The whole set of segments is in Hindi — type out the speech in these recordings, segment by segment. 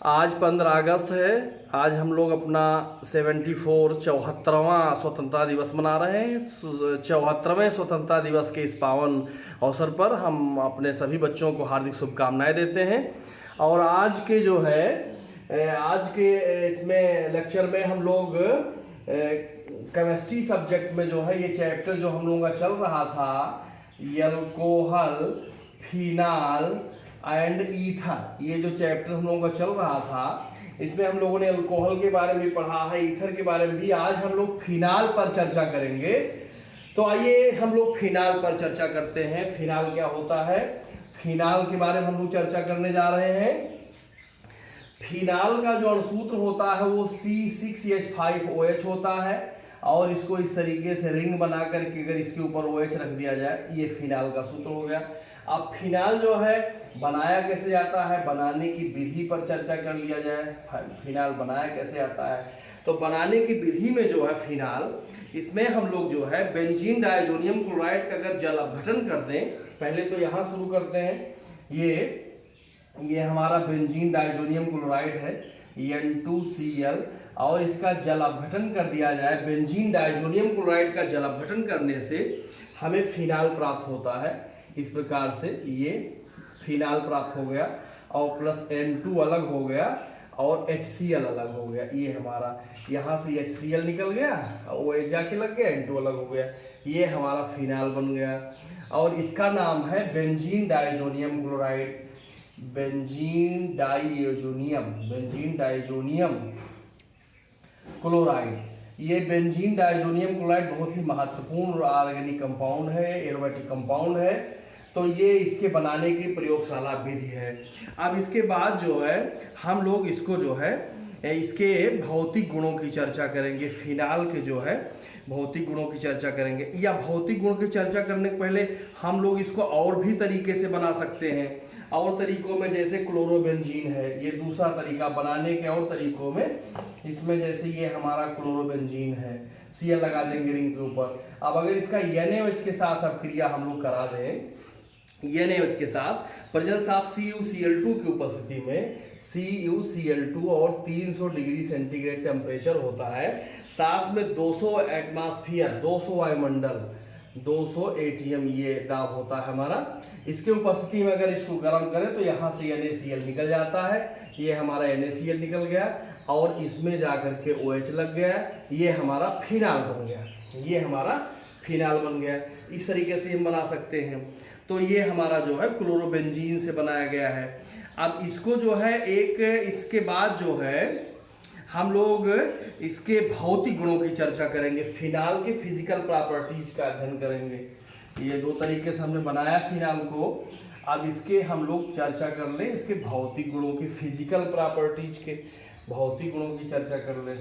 आज 15 अगस्त है। आज हम लोग अपना 74वां स्वतंत्रता दिवस मना रहे हैं। 74वें स्वतंत्रता दिवस के इस पावन अवसर पर हम अपने सभी बच्चों को हार्दिक शुभकामनाएं देते हैं। और आज के जो है आज के इसमें लेक्चर में हम लोग केमिस्ट्री सब्जेक्ट में जो है ये चैप्टर जो हम लोगों का चल रहा था, एल्कोहल, फिनाल एंड ईथर, ये जो चैप्टर हम लोगों का चल रहा था, इसमें हम लोगों ने अल्कोहल के बारे में भी पढ़ा है, ईथर के बारे में भी। आज हम लोग फिनाल पर चर्चा करेंगे। तो आइए हम लोग फिनाल पर चर्चा करते हैं। फिनाल क्या होता है, फिनाल के बारे में हम लोग चर्चा करने जा रहे हैं। फिनाल का जो अणुसूत्र होता है वो C6H5OH होता है, और इसको इस तरीके से रिंग बना करके अगर इसके ऊपर OH रख दिया जाए, ये फिनाल का सूत्र हो गया। अब फिनाल जो है बनाया कैसे जाता है, बनाने की विधि पर चर्चा कर लिया जाए। फिनाल बनाया कैसे जाता है, तो बनाने की विधि में जो है फिनाल, इसमें हम लोग जो है बेंजीन डायजोनियम क्लोराइड का अगर जल अपघटन कर दें, पहले तो यहाँ शुरू करते हैं। ये हमारा बेंजीन डायजोनियम क्लोराइड है N2Cl, और इसका जल अपघटन कर दिया जाए। बेंजीन डायजोनियम क्लोराइड का जल अपघटन करने से हमें फिनाल प्राप्त होता है। इस प्रकार से ये फिनाल प्राप्त हो गया, और प्लस N2 अलग हो गया और HCl अलग हो गया। ये हमारा यहाँ से HCl निकल गया, OH जाके लग गया, N2 अलग हो गया, ये हमारा फिनाल बन गया। और इसका नाम है benzene diazonium chloride. Benzene diazonium chloride. ये बेंजीन डायजोनियम क्लोराइड बहुत ही महत्वपूर्ण ऑर्गेनिक कंपाउंड है, एरोमेटिक कंपाउंड है। तो ये इसके बनाने की प्रयोगशाला विधि है। अब इसके बाद जो है हम लोग इसको जो है इसके भौतिक गुणों की चर्चा करेंगे। फिनाल के जो है भौतिक गुणों की चर्चा करेंगे, या भौतिक गुणों की चर्चा करने के पहले हम लोग इसको और भी तरीके से बना सकते हैं। और तरीकों में जैसे क्लोरोबेंजीन है, ये दूसरा तरीका बनाने के और तरीकों में। इसमें जैसे ये हमारा क्लोरोबेंजीन है, Cl लगा देंगे रिंग के ऊपर। अब अगर इसका NaOH के साथ अब क्रिया हम लोग करा दें, NaOH के साथ प्रेजेंस ऑफ CuCl2 की उपस्थिति में, CuCl2 और 300 डिग्री सेंटीग्रेड टेम्परेचर होता है, साथ में 200 एटमॉस्फेयर, 200 वायुमंडल, 200 ATM ये दाब होता है हमारा। इसके उपस्थिति में अगर इसको गर्म करें तो यहाँ से NaCl निकल जाता है, ये हमारा NaCl निकल गया, और इसमें जाकर के OH लग गया, ये हमारा फिनाल बन गया। ये हमारा फिनाल बन गया। इस तरीके से हम बना सकते हैं। तो ये हमारा जो है क्लोरोबेंजीन से बनाया गया है। अब इसको जो है इसके बाद जो है हम लोग इसके भौतिक गुणों की चर्चा करेंगे। फिनाल के फिजिकल प्रॉपर्टीज का अध्ययन करेंगे। ये दो तरीके से हमने बनाया फिनाल को। अब इसके हम लोग चर्चा कर लें, इसके भौतिक गुणों की, फिजिकल प्रॉपर्टीज के भौतिक गुणों की चर्चा कर लें।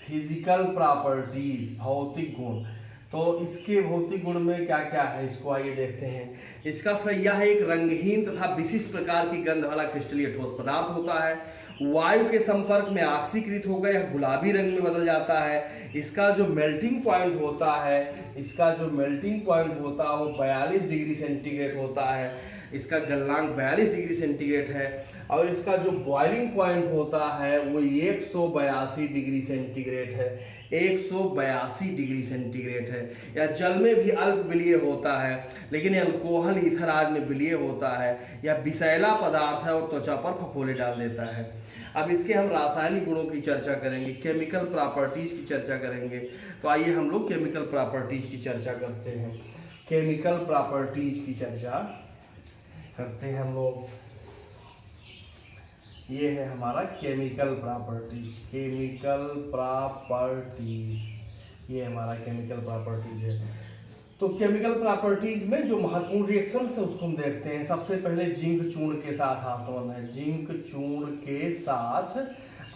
फिजिकल प्रॉपर्टीज, भौतिक गुण। तो इसके भौतिक गुण में क्या क्या है, इसको आइए देखते हैं। इसका यह है एक रंगहीन तथा विशिष्ट प्रकार की गंध वाला क्रिस्टलीय ठोस पदार्थ होता है। वायु के संपर्क में ऑक्सीकृत होकर यह गुलाबी रंग में बदल जाता है। इसका जो मेल्टिंग पॉइंट होता है, वो 42 डिग्री सेंटीग्रेड होता है। इसका गलनांक 42 डिग्री सेंटीग्रेड है, और इसका जो बॉइलिंग पॉइंट होता है वो 182 डिग्री सेंटीग्रेड है। 182 डिग्री सेंटीग्रेड है। या जल में भी अल्प विलीय होता है, लेकिन अल्कोहल, ईथर आदि में विलीय होता है। यह विषैला पदार्थ है और त्वचा पर फफोले डाल देता है। अब इसके हम रासायनिक गुणों की चर्चा करेंगे, केमिकल प्रॉपर्टीज की चर्चा करेंगे। तो आइए हम लोग केमिकल प्रॉपर्टीज की चर्चा करते हैं। केमिकल प्रॉपर्टीज की चर्चा करते हैं हम लोग। ये है हमारा केमिकल प्रॉपर्टीज। ये हमारा केमिकल प्रॉपर्टीज है। तो केमिकल प्रॉपर्टीज में जो महत्वपूर्ण रिएक्शन है उसको हम देखते हैं। सबसे पहले जिंक चूर्ण के साथ आसवन है। जिंक चूर्ण के साथ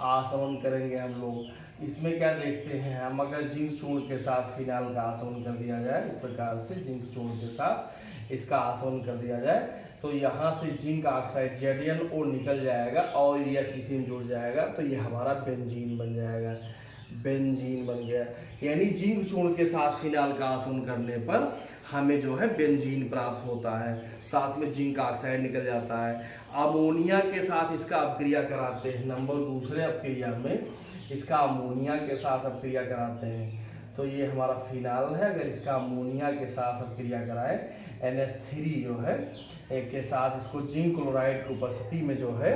आसवन करेंगे हम लोग। इसमें क्या देखते हैं हम, अगर जिंक चूर्ण के साथ फिनाल का आसवन कर दिया जाए, इस प्रकार से जिंक चूर्ण के साथ इसका आसवन कर दिया जाए, तो यहाँ से जिंक ऑक्साइड ZnO निकल जाएगा और यह इसी में जुड़ जाएगा, तो ये हमारा बेंजीन बन जाएगा। बेंजीन बन गया, यानी जिंक चूर्ण के साथ फिनाल का आसवन करने पर हमें जो है बेंजीन प्राप्त होता है, साथ में जिंक ऑक्साइड निकल जाता है। अमोनिया के साथ इसका अपक्रिया कराते हैं, नंबर दूसरे अपक्रिया में इसका अमोनिया के साथ अपक्रिया कराते हैं। तो ये हमारा फिनाल है, अगर इसका अमोनिया के साथ अपक्रिया कराए NH3 जो है के साथ इसको जिंक क्लोराइड की उपस्थिति में जो है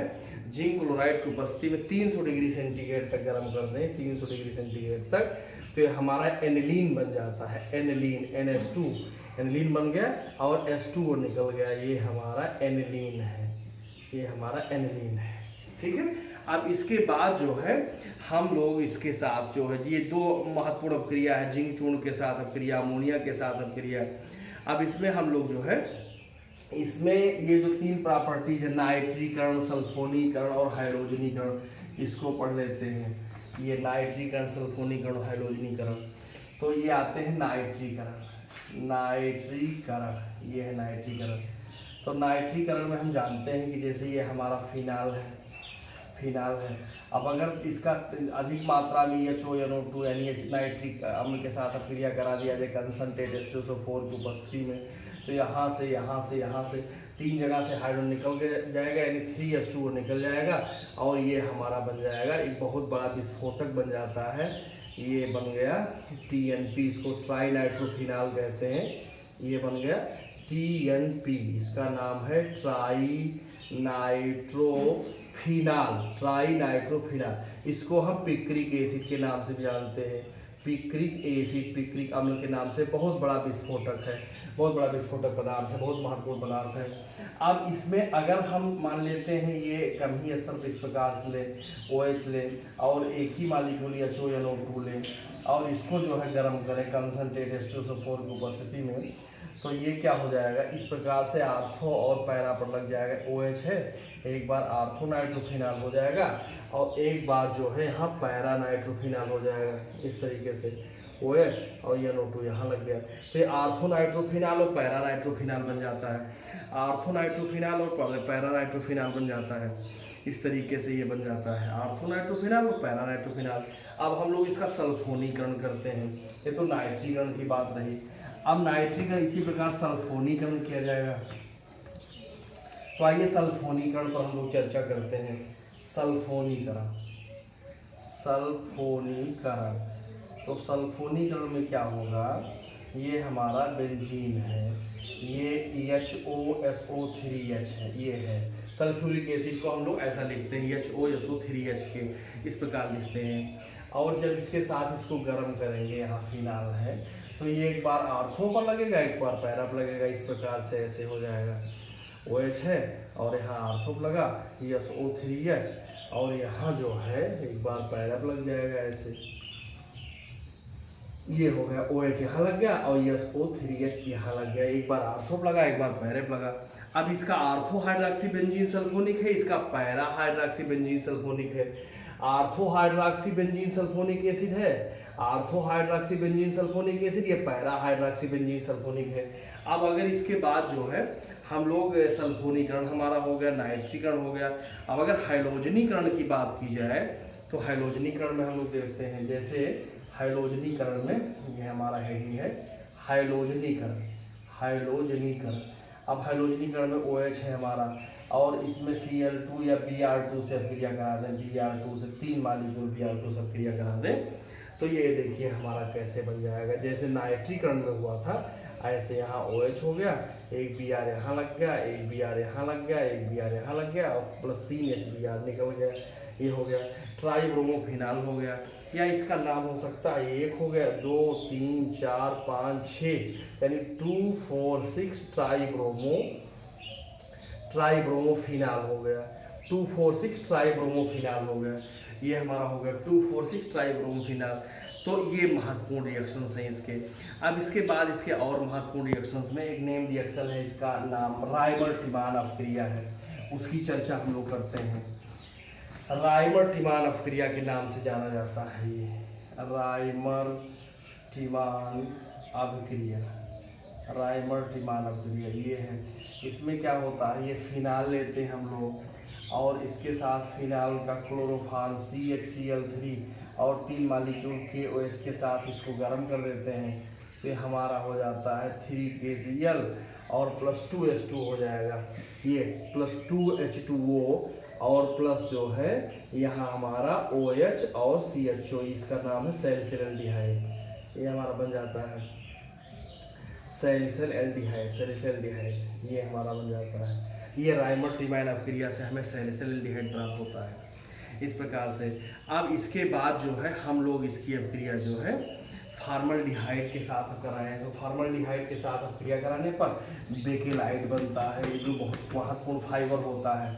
जिंक क्लोराइड की उपस्थिति में 300 डिग्री सेंटीग्रेड तक गर्म कर दें, 300 डिग्री सेंटीग्रेड तक, तो ये हमारा एनिलीन बन जाता है। एनिलीन NH2 एनिलीन बन गया और H2O निकल गया, ये हमारा एनिलीन है, ये हमारा एनिलीन है। ठीक है। अब इसके बाद जो है हम लोग इसके साथ जो है ये दो महत्वपूर्ण अपक्रिया है, जिंक चूर्ण के साथ अपक्रिया, अमोनिया के साथ अपक्रिया। अब इसमें हम लोग जो है इसमें ये जो 3 प्रॉपर्टीज है, नाइट्रीकरण, सल्फोनीकरण और हाइड्रोजनीकरण, इसको पढ़ लेते हैं। ये नाइट्रीकरण, सल्फोनीकरण, हाइड्रोजनीकरण, तो ये आते हैं नाइट्रीकरण। नाइट्रीकरण ये है नाइट्रीकरण। तो नाइट्रीकरण में हम जानते हैं कि जैसे ये हमारा फिनाल है, फिनाल है। अब अगर इसका अधिक मात्रा में HONO2 यानी नाइट्रिक अम्ल के साथ अपक्रिया करा दिया जाए कंसंट्रेट H2SO4 की उपस्थिति में, तो यहाँ से 3 जगह से हाइड्रोजन निकल जाएगा, यानी 3H2O निकल जाएगा और ये हमारा बन जाएगा एक बहुत बड़ा विस्फोटक बन जाता है। ये बन गया TNP, इसको ट्राई नाइट्रोफिनाल कहते हैं। ये बन गया TNP, इसका नाम है ट्राई नाइट्रोफिनाल। इसको हम पिक्रिक एसिड के नाम से भी जानते हैं। पिक्रिक एसिड, पिक्रिक अम्ल के नाम से बहुत बड़ा विस्फोटक है, बहुत बड़ा विस्फोटक पदार्थ है, बहुत महत्वपूर्ण पदार्थ है। अब इसमें अगर हम मान लेते हैं ये कम ही स्तर पर इस प्रकार से लें, OH लें और एक ही मालिक्यूल HONO2 लें और इसको जो है गर्म करें कंसंट्रेट H2SO4 की उपस्थिति में, तो ये क्या हो जाएगा इस प्रकार से आर्थो और पैरा पर लग जाएगा। OH है, एक बार आर्थो नाइट्रोफिनाल हो जाएगा और एक बार जो है यहाँ पैरा नाइट्रोफिनाल हो जाएगा। इस तरीके से OH और NO2 यहाँ लग गया, फिर आर्थो नाइट्रोफिनाल और पैरा नाइट्रोफिनाल बन जाता है। आर्थो नाइट्रोफिनाल और पैरा नाइट्रोफिनाल बन जाता है, इस तरीके से ये बन जाता है आर्थो नाइट्रोफिनाल और पैरा नाइट्रोफिनाल। अब हम लोग इसका सल्फोनीकरण करते हैं, ये तो नाइट्रीकरण की बात रही। अब नाइट्रीकरण इसी प्रकार सल्फोनीकरण किया जाएगा। तो आइए सल्फोनीकरण पर हम लोग चर्चा करते हैं। सल्फोनीकरण, सल्फोनीकरण, तो सल्फोनीकरण में क्या होगा, ये हमारा बेंजीन है, ये HOSO3H है, ये है सल्फ्यूरिक एसिड को हम लोग ऐसा लिखते हैं HOSO3H के इस प्रकार लिखते हैं। और जब इसके साथ इसको गर्म करेंगे, यहाँ फिनाल है, तो ये एक बार आर्थो पर लगेगा, एक बार पैरा पर लगेगा, इस प्रकार से ऐसे हो जाएगा। OH है और यहाँ आर्थो पर लगा SO3H और यहाँ जो है एक बार पैरा पर लग जाएगा ऐसे, ये हो गया। OH यहाँ लग गया और SO3H यहाँ लग गया, एक बार आर्थो पर लगा, एक बार पैरे पर लगा। अब इसका आर्थो हाइड्रॉक्सी बेंजीन सल्फोनिक है, इसका पैरा हाइड्रॉक्सी बेंजीन सल्फोनिक है। Ortho hydroxy benzene sulphonic acid है, ortho hydroxy benzene sulphonic acid, ये पैरा हाइड्रॉक्सी बेंजीन सल्फोनिक है। अब अगर इसके बाद जो है हम लोग सल्फोनीकरण हमारा हो गया, नाइट्रीकरण हो गया। अब अगर हाइड्रोजनीकरण की बात की जाए तो हाइड्रोजनीकरण में हम लोग देखते हैं, जैसे हाइड्रोजनीकरण में ये हमारा हेडिंग है हाइड्रोजनीकरण, हाइड्रोजनीकरण। अब हाइड्रोजनीकरण में OH है हमारा और इसमें Cl2 या Br2 से अपक्रिया करा दें, Br2 से 3 मालिक्यूल Br2 से अपक्रिया करा दें, तो ये देखिए हमारा कैसे बन जाएगा। जैसे नाइट्रीकरण में हुआ था ऐसे यहाँ OH हो गया, एक Br यहाँ लग गया, एक Br यहाँ लग गया, एक Br यहाँ लग गया और प्लस 3 HBr निकल गया, ये हो गया ट्राइब्रोमोफिनाल हो गया। या इसका नाम हो सकता है, एक हो गया, 2 3 4 5 6 यानी 2 4 6 ट्राइब्रोमोफिनाल हो गया, 2 4 6 ट्राइब्रोमोफिनाल हो गया, ये हमारा हो गया 2 4 6 ट्राइब्रोमोफिनाल। तो ये महत्वपूर्ण रिएक्शंस हैं इसके। अब इसके बाद इसके और महत्वपूर्ण रिएक्शंस में एक नेम रिएक्शन है, इसका नाम रायमर-टिमान अपक्रिया है, उसकी चर्चा हम लोग करते हैं। रायमर-टिमान अपक्रिया के नाम से जाना जाता है ये रायमर-टिमान अपक्रिया, रायमर-टिमान अपक्रिया ये है। इसमें क्या होता है, ये फिनाल लेते हैं हम लोग और इसके साथ फिनाल का क्लोरोफॉर्म CHCl3 और 3 मालिक्यूल KOH के साथ इसको गर्म कर देते हैं, तो ये हमारा हो जाता है 3KCl और +2H2 हो जाएगा। ये +2H2O और प्लस जो है यहाँ हमारा OH और CHO, इसका नाम है सैलिसिलएल्डिहाइड। ये हमारा बन जाता है सैलिसिलएल्डिहाइड, ये हमारा बन जाता है। ये राइमोटिमाइन अपक्रिया से हमें सैलिसिलएल्डिहाइड प्राप्त होता है इस प्रकार से। अब इसके बाद जो है हम लोग इसकी अपक्रिया जो है फॉर्मल्डिहाइड के साथ कराएं, तो फॉर्मल्डिहाइड के साथ अपक्रिया कराने पर बेकेलाइट बनता है, ये जो बहुत महत्वपूर्ण फाइबर होता है।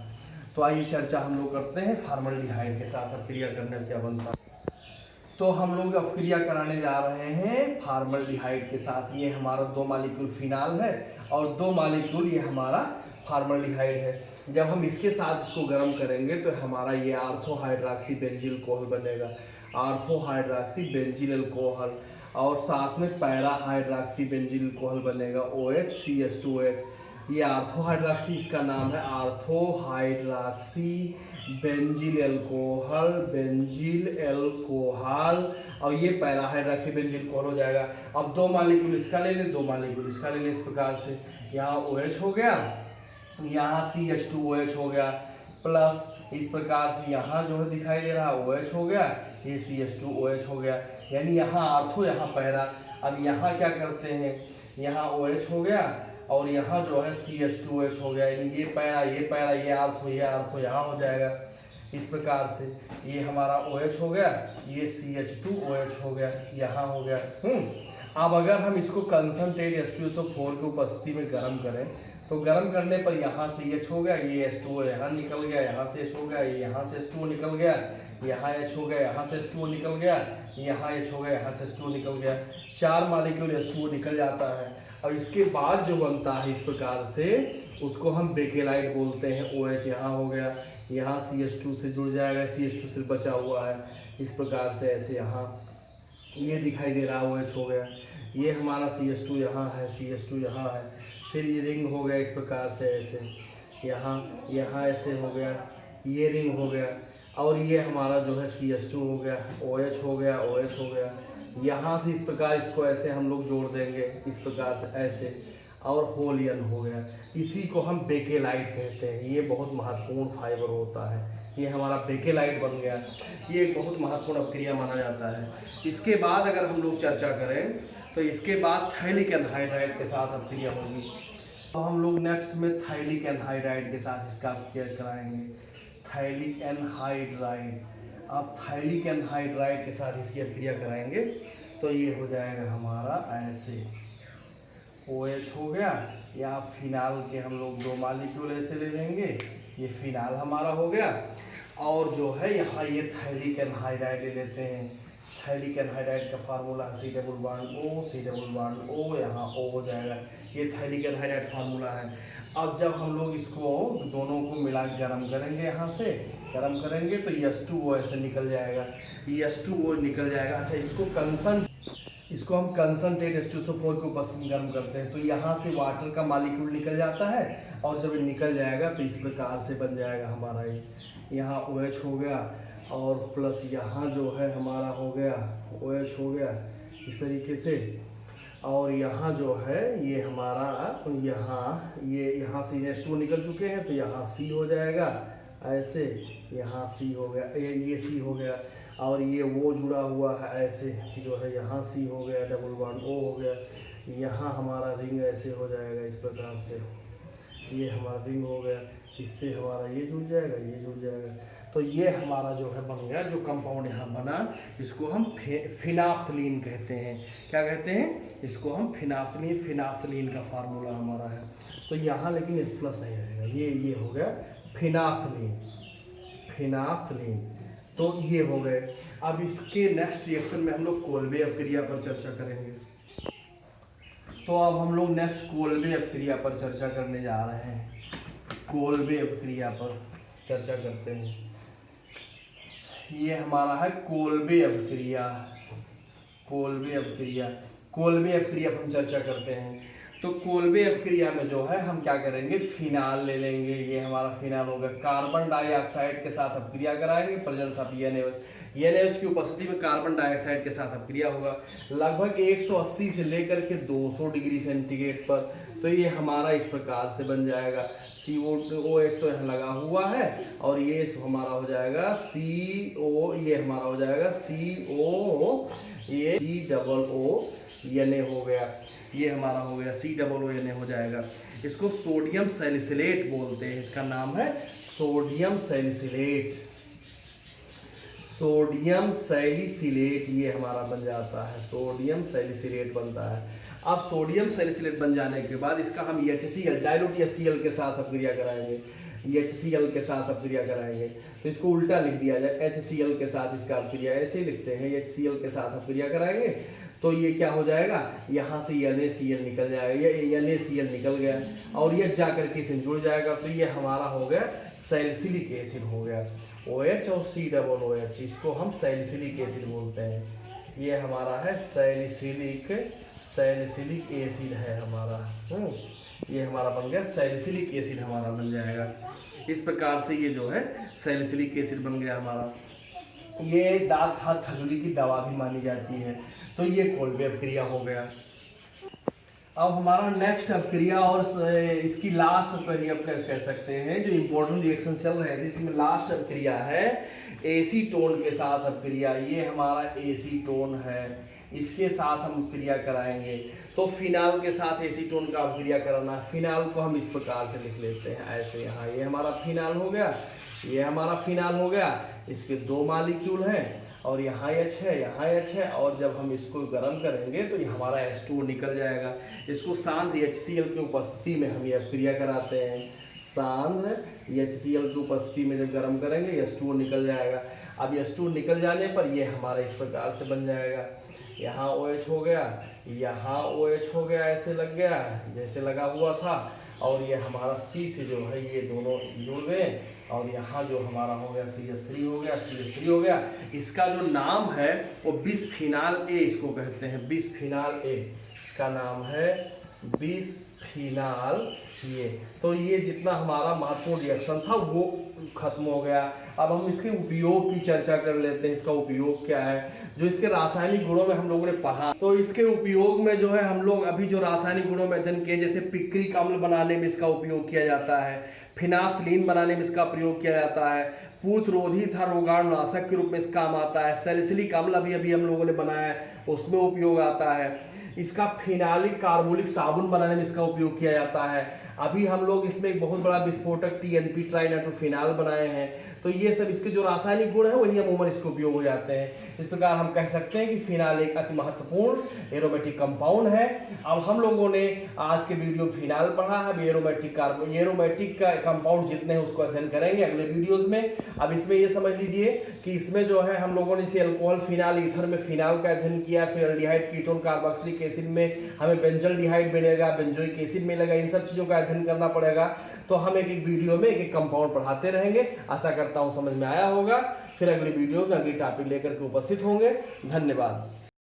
तो आइए चर्चा हम लोग करते हैं फॉर्मल्डिहाइड के साथ अपक्रिया करने क्या बनता है। तो हम लोग अपक्रिया कराने जा रहे हैं फॉर्मल्डिहाइड के साथ। ये हमारा 2 मॉलिक्यूल फिनाल है और 2 मॉलिक्यूल ये हमारा फॉर्मल्डिहाइड है। जब हम इसके साथ इसको गर्म करेंगे तो हमारा ये आर्थो हाइड्रॉक्सी बेंजील अल्कोहल बनेगा, आर्थो हाइड्रॉक्सी बेंजील अल्कोहल, और साथ में पैरा हाइड्रॉक्सी बेंजील अल्कोहल बनेगा OHCH2OH। ये आर्थो हाइड्रॉक्सी, इसका नाम है आर्थो हाइड्रॉक्सी बेंजील अल्कोहल, बेंजील अल्कोहल, और ये पैरा हाइड्रॉक्सी बेंजील अल्कोहल हो जाएगा। अब 2 मॉलिक्यूल इसका ले लें, 2 मॉलिक्यूल इसका ले लें। इस प्रकार से यहाँ OH हो गया, यहाँ CH2OH हो गया, प्लस इस प्रकार से यहाँ जो है दिखाई दे रहा है OH हो गया, ये CH2OH हो गया, यानी यहाँ आर्थो यहाँ पैरा। अब यहाँ क्या करते हैं, यहाँ OH हो गया और यहाँ जो है CH2OH हो गया, यानी ये पैरा ये आर्थो यहाँ हो जाएगा। इस प्रकार से ये हमारा OH हो गया, ये CH2OH हो गया, यहाँ हो गया। अब अगर हम इसको कंसंट्रेट H2SO4 की उपस्थिति में गर्म करें तो गर्म करने पर यहाँ से H हो गया, ये H2O यहाँ निकल गया, यहाँ से H हो गया, ये यहाँ से H2O निकल गया, यहाँ H हो गया, यहाँ से H2O निकल गया, यहाँ H हो गया, यहाँ से H2O निकल गया, 4 मॉलिक्यूल H2O निकल जाता है। और इसके बाद जो बनता है इस प्रकार से उसको हम बेकेलाइट बोलते हैं। OH यहाँ हो गया, यहाँ CH2 से जुड़ जाएगा, CH2 से बचा हुआ है, इस प्रकार से ऐसे यहाँ ये दिखाई दे रहा है OH हो गया, ये हमारा CH2 यहाँ है, CH2 यहाँ है, फिर ये रिंग हो गया इस प्रकार से ऐसे, यहाँ ऐसे हो गया, ये रिंग हो गया, और ये हमारा जो है CH2 हो गया, OH हो गया, OH हो गया, यहाँ से इस प्रकार इसको ऐसे हम लोग जोड़ देंगे इस प्रकार से ऐसे, और होलियन हो गया। इसी को हम बेकेलाइट कहते हैं। ये बहुत महत्वपूर्ण फाइबर होता है, ये हमारा बेकेलाइट बन गया। ये एक बहुत महत्वपूर्ण अपक्रिया माना जाता है। इसके बाद अगर हम लोग चर्चा करें तो इसके बाद थाइलिक एनहाइड्राइड के साथ अपक्रिया होगी। तो हम लोग नेक्स्ट में थाइलिक एनहाइड्राइड के साथ इसका अपक्रिया कराएंगे। थाइलिक एनहाइड्राइड, अब थाइलिक एनहाइड्राइड के साथ इसकी अपक्रिया कराएंगे तो ये हो जाएगा हमारा ऐसे, OH हो गया, यहाँ फिनाल के हम लोग 2 मॉलिक्यूल ऐसे ले लेंगे, ये फिनाल हमारा हो गया, और जो है यहाँ ये थाइलिक एनहाइड्राइड ले लेते हैं। थाइलिक एनहाइड्राइड का formula C double bond O, यहाँ O हो जाएगा, ये थाइलिक एनहाइड्राइड फार्मूला है। अब जब हम लोग इसको दोनों को मिला के गर्म करेंगे, यहाँ से गर्म करेंगे तो H2O ऐसे निकल जाएगा, H2O निकल जाएगा। अच्छा, इसको हम कंसंट्रेट H2SO4 के उपस्थिति में गर्म करते हैं तो यहाँ से वाटर का मॉलिक्यूल निकल जाता है, और जब ये निकल जाएगा तो इस प्रकार से बन जाएगा हमारा ये, यहाँ OH हो गया, और प्लस यहाँ जो है हमारा हो गया OH हो गया इस तरीके से, और यहाँ जो है ये हमारा यहाँ से H2O निकल चुके हैं तो यहाँ C हो जाएगा ऐसे, यहाँ C हो गया, ये C हो गया, और ये वो जुड़ा हुआ है ऐसे जो है, यहाँ C हो गया, डबल बॉन्ड O हो गया, यहाँ हमारा रिंग ऐसे हो जाएगा इस प्रकार से, ये हमारा रिंग हो गया, इससे हमारा ये जुड़ जाएगा, ये जुड़ जाएगा। तो ये हमारा जो है बन गया, जो कंपाउंड यहाँ बना इसको हम फिनाफ्थलीन कहते हैं। क्या कहते हैं इसको हम? फिनाफ्थलीन। फिनाफ्थलीन का फार्मूला हमारा है। तो यहाँ लेकिन प्लस नहीं रहेगा, ये हो गया फिनाफ्थलीन। फिनाफ्थलीन तो ये हो गए। अब इसके नेक्स्ट रिएक्शन में हम लोग कोल्बे अपक्रिया पर चर्चा करेंगे। तो अब हम लोग नेक्स्ट कोल्बे अपक्रिया पर चर्चा करने जा रहे हैं। कोल्बे अपक्रिया पर चर्चा करते हैं। ये हमारा है कोल्बे अपक्रिया। कोल्बे अपक्रिया, कोल्बे अपक्रिया पर हम चर्चा करते हैं। तो कोल्बे अपक्रिया में जो है हम क्या करेंगे, फिनाल ले लेंगे। ये हमारा फिनाल होगा, कार्बन डाइऑक्साइड के साथ अपक्रिया कराएंगे, प्रेजेंस ऑफ NaOH की उपस्थिति में कार्बन डाइऑक्साइड के साथ अपक्रिया होगा लगभग 180 से लेकर के 200 डिग्री सेंटीग्रेड पर। तो तो ये हमारा इस प्रकार से बन जाएगा। COOH तो यहाँ लगा हुआ है और ये हमारा हो जाएगा CO, ये हमारा हो जाएगा CO, ये COO हो गया, ये हमारा हो गया COO हो जाएगा। इसको सोडियम सैलिसिलेट बोलते हैं, इसका नाम है सोडियम सैलिसिलेट। सोडियम सैलिसिलेट ये हमारा बन जाता है, सोडियम सैलिसिलेट बनता है। अब सोडियम सैलिसिलेट बन जाने के बाद इसका हम HCl डाइल्यूट HCl के साथ अपक्रिया कराएंगे, HCl के साथ अपक्रिया कराएंगे। तो इसको उल्टा लिख दिया जाए, HCl के साथ इसका अपक्रिया ऐसे लिखते हैं, HCl के साथ अपक्रिया कराएंगे तो ये क्या हो जाएगा, यहाँ से NaCl निकल जाएगा, ये NaCl निकल गया और ये जाकर के इससे जुड़ जाएगा। तो ये हमारा हो गया सैलिसिलिक एसिड हो गया। OH और COOH, इसको हम सैलिसिलिक एसिड बोलते हैं। ये हमारा है सैलिसिलिक एसिड है हमारा। ये हमारा बन गया सैलिसिलिक एसिड, हमारा बन जाएगा। इस प्रकार से ये जो है सैलिसिलिक एसिड बन गया हमारा। ये दांत खाद खजूरी की दवा भी मानी जाती है। तो ये कोल्बे अपक्रिया हो गया। अब हमारा नेक्स्ट अपक्रिया और इसकी लास्ट अपक्रिया कह सकते हैं, जो इम्पोर्टेंट रिएक्शन चल रहे थे इसमें लास्ट अपक्रिया है एसीटोन के साथ अपक्रिया। ये हमारा एसीटोन है, इसके साथ हम अपक्रिया कराएंगे। तो फिनाल के साथ एसीटोन का अपक्रिया कराना, फिनाल को हम इस प्रकार से लिख लेते हैं ऐसे, यहाँ ये हमारा फिनाल हो गया, ये हमारा फिनाल हो गया। इसके 2 मॉलिक्यूल हैं और यहाँ H है, यहाँ H है, और जब हम इसको गर्म करेंगे तो ये हमारा H2O निकल जाएगा। इसको सांद्र HCl की उपस्थिति में हम ये अपक्रिया कराते हैं। सांद्र HCl की उपस्थिति में जब गर्म करेंगे H2O निकल जाएगा। अब H2O निकल जाने पर ये हमारा इस प्रकार से बन जाएगा। यहाँ OH हो गया, यहाँ OH हो गया, ऐसे लग गया जैसे लगा हुआ था, और ये हमारा C से जो है ये दोनों जुड़ गए और यहाँ जो हमारा हो गया CH3 हो गया, CH3 हो गया। इसका जो नाम है वो बिसफिनाल A इसको कहते हैं, बिसफिनाल A इसका नाम है, बिसफिनाल A। तो ये जितना हमारा महत्वपूर्ण रिएक्शन था वो खत्म हो गया। अब हम इसके उपयोग की चर्चा कर लेते हैं। इसका उपयोग क्या है, जो इसके रासायनिक गुणों में हम लोगों ने पढ़ा। तो इसके उपयोग में जो है हम लोग अभी जो रासायनिक गुणों में अध्ययन किए, जैसे पिक्रिक अम्ल बनाने में इसका उपयोग किया जाता है, फिनाफ्थलीन बनाने में इसका प्रयोग किया जाता है, पूर्णरोधी तथा रोगाणुनाशक के रूप में इसका काम आता है, सैलिसिलिक अम्ल अभी हम लोगों ने बनाया है उसमें उपयोग आता है। इसका फिनालिक कार्बोलिक साबुन बनाने में इसका उपयोग किया जाता है। अभी हम लोग इसमें एक बहुत बड़ा विस्फोटक TNP ट्राइनाइट्रोफिनाल बनाए हैं। तो ये सब इसके जो रासायनिक गुण है वही अमूमन इसके उपयोग हो जाते हैं। इस प्रकार हम कह सकते हैं कि फिनाल एक अति महत्वपूर्ण एरोमेटिक कंपाउंड है। अब हम लोगों ने आज के वीडियो में फिनाल पढ़ा है। एरोमेटिक का कंपाउंड जितने हैं उसको अध्ययन करेंगे अगले वीडियोस में। अब इसमें ये समझ लीजिए कि इसमें जो है हम लोगों ने इसे अल्कोहल फिनाल ईथर में फिनाल का अध्ययन किया, फिर एल्डिहाइड कीटोन कार्बोक्सिलिक एसिड में हमें बेंजल्डिहाइड मिलेगा, बेंजोइक एसिड मिलेगा, इन सब चीज़ों का अध्ययन करना पड़ेगा। तो हम एक वीडियो में एक कंपाउंड पढ़ाते रहेंगे। आशा करता हूँ समझ में आया होगा। फिर अगली वीडियो में अगली टॉपिक लेकर के उपस्थित होंगे। धन्यवाद।